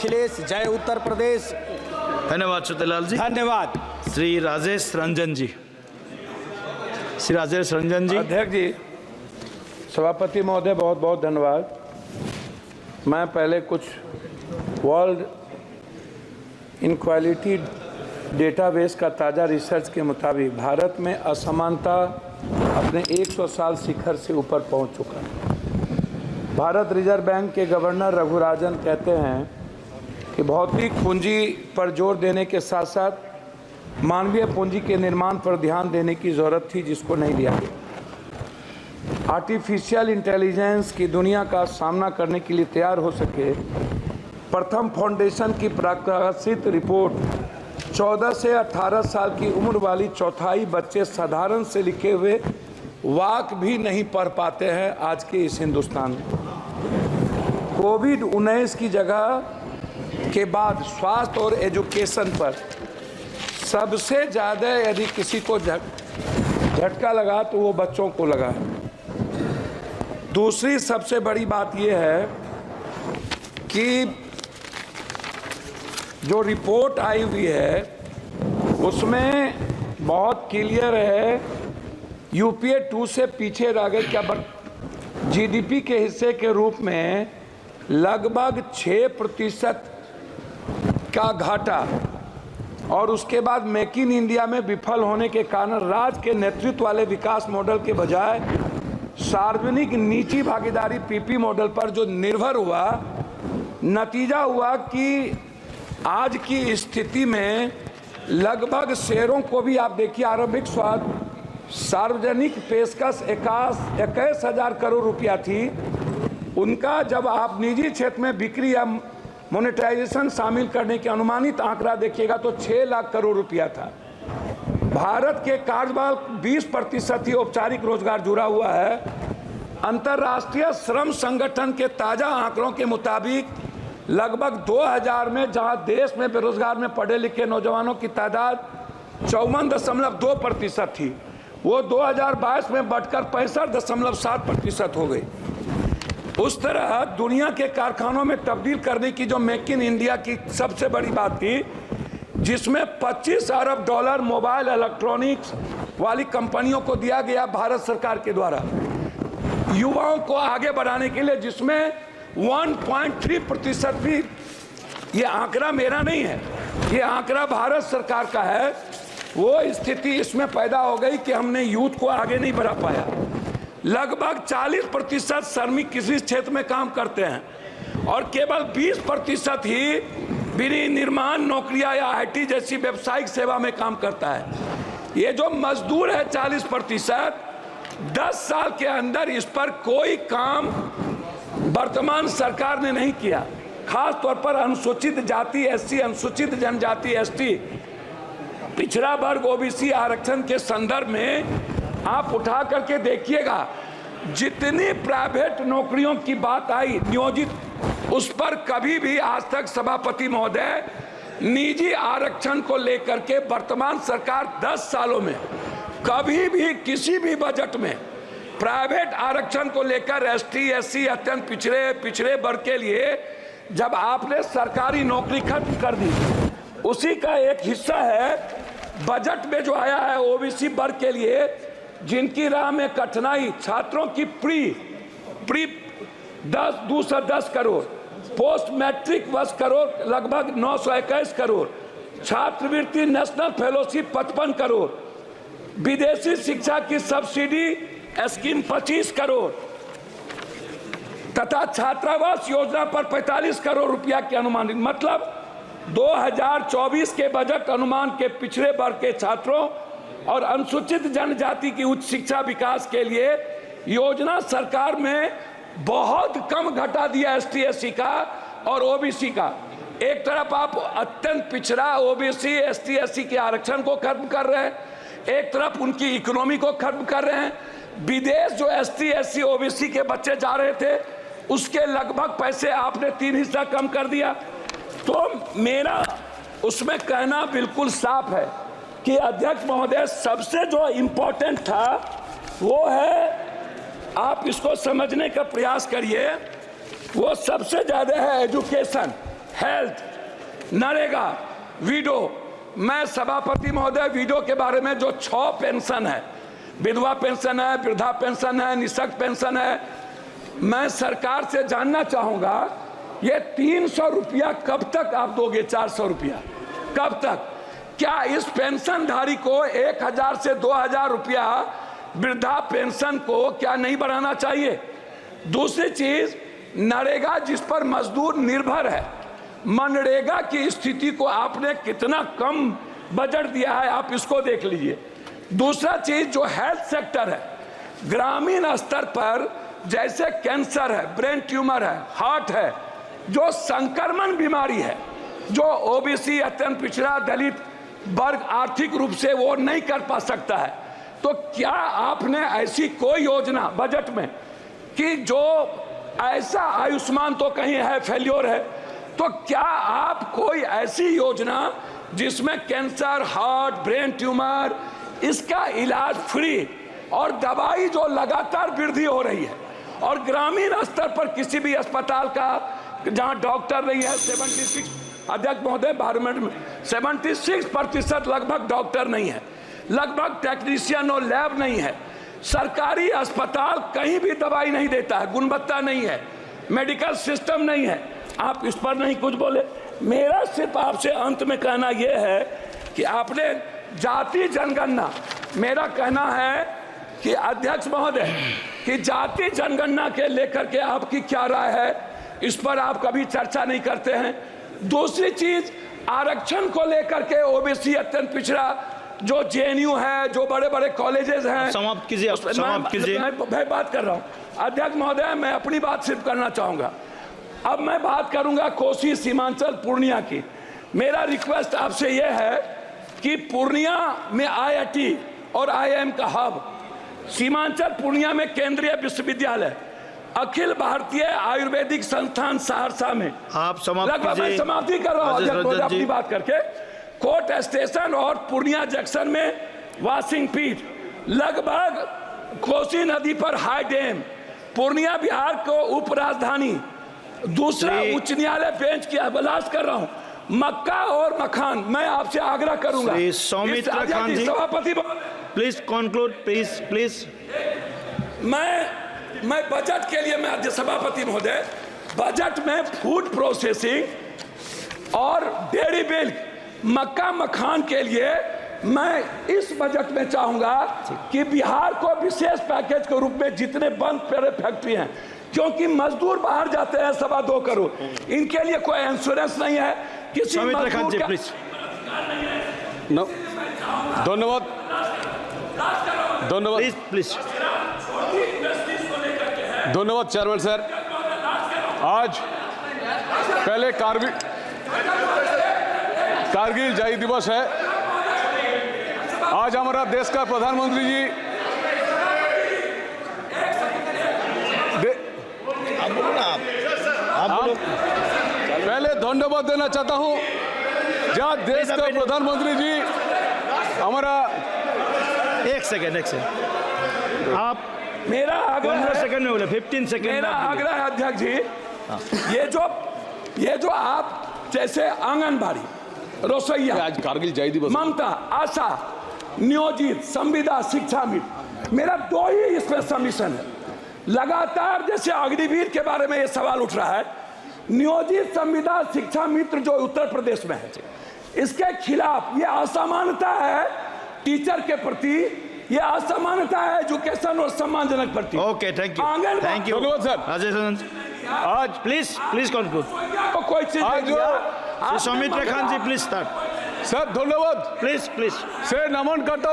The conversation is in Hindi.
अखिलेश, जय उत्तर प्रदेश। धन्यवाद छोटेलाल जी। धन्यवाद। श्री राजेश रंजन जी। श्री राजेश रंजन जी। अध्यक्ष जी, सभापति महोदय, बहुत बहुत धन्यवाद। मैं पहले कुछ वर्ल्ड इनक्वालिटी डेटाबेस का ताज़ा रिसर्च के मुताबिक भारत में असमानता अपने 100 साल शिखर से ऊपर पहुंच चुका है। भारत रिजर्व बैंक के गवर्नर रघुराजन कहते हैं कि भौतिक पूंजी पर जोर देने के साथ साथ मानवीय पूंजी के निर्माण पर ध्यान देने की ज़रूरत थी, जिसको नहीं दिया गया। आर्टिफिशियल इंटेलिजेंस की दुनिया का सामना करने के लिए तैयार हो सके, प्रथम फाउंडेशन की प्रकाशित रिपोर्ट 14 से 18 साल की उम्र वाली चौथाई बच्चे साधारण से लिखे हुए वाक्य भी नहीं पढ़ पाते हैं आज के इस हिंदुस्तान में। कोविड-19 की जगह के बाद स्वास्थ्य और एजुकेशन पर सबसे ज़्यादा यदि किसी को झटका लगा तो वो बच्चों को लगा है। दूसरी सबसे बड़ी बात ये है कि जो रिपोर्ट आई हुई है उसमें बहुत क्लियर है, यूपीए 2 से पीछे रह गए। क्या जीडीपी के हिस्से के रूप में लगभग 6% का घाटा, और उसके बाद मेक इन इंडिया में विफल होने के कारण राज्य के नेतृत्व वाले विकास मॉडल के बजाय सार्वजनिक निजी भागीदारी पीपी मॉडल पर जो निर्भर हुआ, नतीजा हुआ कि आज की स्थिति में लगभग शेयरों को भी आप देखिए, आरंभिक सार्वजनिक पेशकश 21,000 करोड़ रुपया थी, उनका जब आप निजी क्षेत्र में बिक्री या मोनेटाइजेशन शामिल करने के अनुमानित आंकड़ा देखिएगा तो 6 लाख करोड़ रुपया था। भारत के कार्यबल 20% ही औपचारिक रोजगार जुड़ा हुआ है। अंतर्राष्ट्रीय श्रम संगठन के ताजा आंकड़ों के मुताबिक लगभग 2000 में जहां देश में बेरोजगार में पढ़े लिखे नौजवानों की तादाद 54.2% थी, वो 2022 में बढ़कर 65.7% हो गई। उस तरह दुनिया के कारखानों में तब्दील करने की जो मेक इन इंडिया की सबसे बड़ी बात थी, जिसमें $25 अरब मोबाइल इलेक्ट्रॉनिक्स वाली कंपनियों को दिया गया भारत सरकार के द्वारा युवाओं को आगे बढ़ाने के लिए, जिसमें 1.3% भी, ये आंकड़ा मेरा नहीं है, ये आंकड़ा भारत सरकार का है, वो स्थिति इसमें पैदा हो गई कि हमने यूथ को आगे नहीं बढ़ा पाया। लगभग 40% श्रमिक किसी क्षेत्र में काम करते हैं और केवल 20% ही विनिर्माण नौकरियां या आईटी जैसी व्यावसायिक सेवा में काम करता है। ये जो मजदूर है 40%, 10 साल के अंदर इस पर कोई काम वर्तमान सरकार ने नहीं किया। खास तौर पर अनुसूचित जाति एससी, अनुसूचित जनजाति एसटी, पिछड़ा वर्ग ओबीसी आरक्षण के संदर्भ में आप उठा करके देखिएगा, जितनी प्राइवेट नौकरियों की बात आई नियोजित, उस पर कभी भी आज तक सभापति महोदय निजी आरक्षण को लेकर के वर्तमान सरकार 10 सालों में कभी भी किसी भी बजट में प्राइवेट आरक्षण को लेकर एसटी एससी अत्यंत पिछड़े वर्ग के लिए जब आपने सरकारी नौकरी खत्म कर दी, उसी का एक हिस्सा है बजट में जो आया है ओबीसी वर्ग के लिए, जिनकी राह में कठिनाई, छात्रों की pre 210 crore, post matric 10 crore, लगभग 921 करोड़, छात्रवृत्ति नेशनल फेलोशिप 55 करोड़, विदेशी शिक्षा की सब्सिडी स्कीम 25 करोड़ तथा छात्रावास योजना पर 45 करोड़ रुपया की अनुमानित, मतलब 2024 के बजट अनुमान के पिछड़े वर्ग के छात्रों और अनुसूचित जनजाति की उच्च शिक्षा विकास के लिए योजना सरकार में बहुत कम घटा दिया एसटी एससी का और ओबीसी का। एक तरफ आप अत्यंत पिछड़ा ओबीसी एसटी एससी के आरक्षण को खत्म कर रहे हैं, एक तरफ उनकी इकोनॉमी को खत्म कर रहे हैं। विदेश जो एसटी एससी ओबीसी के बच्चे जा रहे थे उसके लगभग पैसे आपने 3 हिस्सा कम कर दिया। तो मेरा उसमें कहना बिल्कुल साफ है कि अध्यक्ष महोदय, सबसे जो इम्पोर्टेंट था वो है, आप इसको समझने का प्रयास करिए, वो सबसे ज़्यादा है एजुकेशन। Health, NREGA, window. मैं सभापति महोदय विडो के बारे में जो 6 पेंशन है, विधवा पेंशन है, वृद्धा पेंशन है, निःशक्त पेंशन है, मैं सरकार से जानना चाहूंगा ये 300 रुपया कब तक आप दोगे? 400 रुपया कब तक? क्या इस पेंशनधारी को 1000 से 2000 रुपया वृद्धा पेंशन को क्या नहीं बढ़ाना चाहिए? दूसरी चीज, नरेगा जिस पर मजदूर निर्भर है, मनरेगा की स्थिति को आपने कितना कम बजट दिया है, आप इसको देख लीजिए। दूसरा चीज जो हेल्थ सेक्टर है, ग्रामीण स्तर पर जैसे कैंसर है, ब्रेन ट्यूमर है, हार्ट है, जो संक्रमण बीमारी है, जो ओबीसी, अत्यंत पिछड़ा, दलित वर्ग आर्थिक रूप से वो नहीं कर पा सकता है, तो क्या आपने ऐसी कोई योजना बजट में कि जो ऐसा, आयुष्मान तो कहीं है, फेल्योर है, तो क्या आप कोई ऐसी योजना जिसमें कैंसर, हार्ट, ब्रेन ट्यूमर, इसका इलाज फ्री और दवाई जो लगातार वृद्धि हो रही है, और ग्रामीण स्तर पर किसी भी अस्पताल का जहां डॉक्टर नहीं है, 76 अध्यक्ष महोदय 12 मिनट में 76% लगभग डॉक्टर नहीं है, लगभग टेक्नीशियन और लैब नहीं है, सरकारी अस्पताल कहीं भी दवाई नहीं देता है, गुणवत्ता नहीं है, मेडिकल सिस्टम नहीं है, आप इस पर नहीं कुछ बोले। मेरा सिर्फ आपसे अंत में कहना यह है कि आपने जाति जनगणना, मेरा कहना है कि अध्यक्ष महोदय कि जाति जनगणना के लेकर के आपकी क्या राय है, इस पर आप कभी चर्चा नहीं करते हैं। दूसरी चीज, आरक्षण को लेकर के ओबीसी, अत्यंत पिछड़ा, जो जेएनयू है, जो बड़े बड़े कॉलेजेस हैं, समाप्त कीजिए, समाप्त कीजिए। मैं बात कर रहा हूं अध्यक्ष महोदय, मैं अपनी बात सिर्फ करना चाहूंगा। अब मैं बात करूंगा कोसी, सीमांचल, पूर्णिया की। मेरा रिक्वेस्ट आपसे यह है कि पूर्णिया में आईआईटी और आईआईएम का हब, सीमांचल पूर्णिया में केंद्रीय विश्वविद्यालय, अखिल भारतीय आयुर्वेदिक संस्थान सहरसा में, आप समाप्ति कर रहा हूं अपनी बात करके, कोर्ट स्टेशन और पूर्णिया जंक्शन में वाशिंग पीठ, लगभग कोसी नदी पर हाई डैम, पूर्णिया बिहार को उप राजधानी, दूसरा उच्च न्यायालय बेंच की अभिलाष कर रहा हूं, मक्का और मखान। मैं आपसे आग्रह करूंगा सौमित्र खान जी, सभापति प्लीज कंक्लूड, प्लीज। मैं बजट के लिए, मैं सभापति महोदय, बजट में फूड प्रोसेसिंग और डेयरी मिल्क, मक्का मखान के लिए मैं इस बजट में चाहूंगा कि बिहार को विशेष पैकेज के रूप में जितने बंद पड़े फैक्ट्री हैं, क्योंकि मजदूर बाहर जाते हैं 2.25 करोड़, इनके लिए कोई इंश्योरेंस नहीं है, किसी मजदूर का। धन्यवाद, प्लीज। धन्यवाद चेयरमैन सर। आज पहले कारगिल जय दिवस है। आज हमारा देश का प्रधानमंत्री जी पहले धन्यवाद देना चाहता हूं, जहां देश का प्रधानमंत्री जी हमारा। एक सेकेंड आप मेरा 15 सेकंड में बोले, 15 सेकंड। मेरा आग्रह है अध्यक्ष जी, ये जो आप जैसे आंगनबाड़ी, रसोईया, आज कारगिल जय दिवस, ममता, आशा, नियोजित, संविदा, शिक्षा मित्र, मेरा 2 ही इसमें सबमिशन है। लगातार जैसे अग्निवीर के बारे में ये सवाल उठ रहा है, नियोजित, संविदा, शिक्षा मित्र जो उत्तर प्रदेश में है, इसके खिलाफ ये असमानता है टीचर के प्रति, ये असमानता है एजुकेशन और सम्मानजनक प्रति। Okay, thank you. धन्यवाद सर। राजेश आज प्लीज कंक्लूड। कोई चीज आज सौमित्र खान जी प्लीज स्टार्ट। सर धन्यवाद, प्लीज से नमन करता हूँ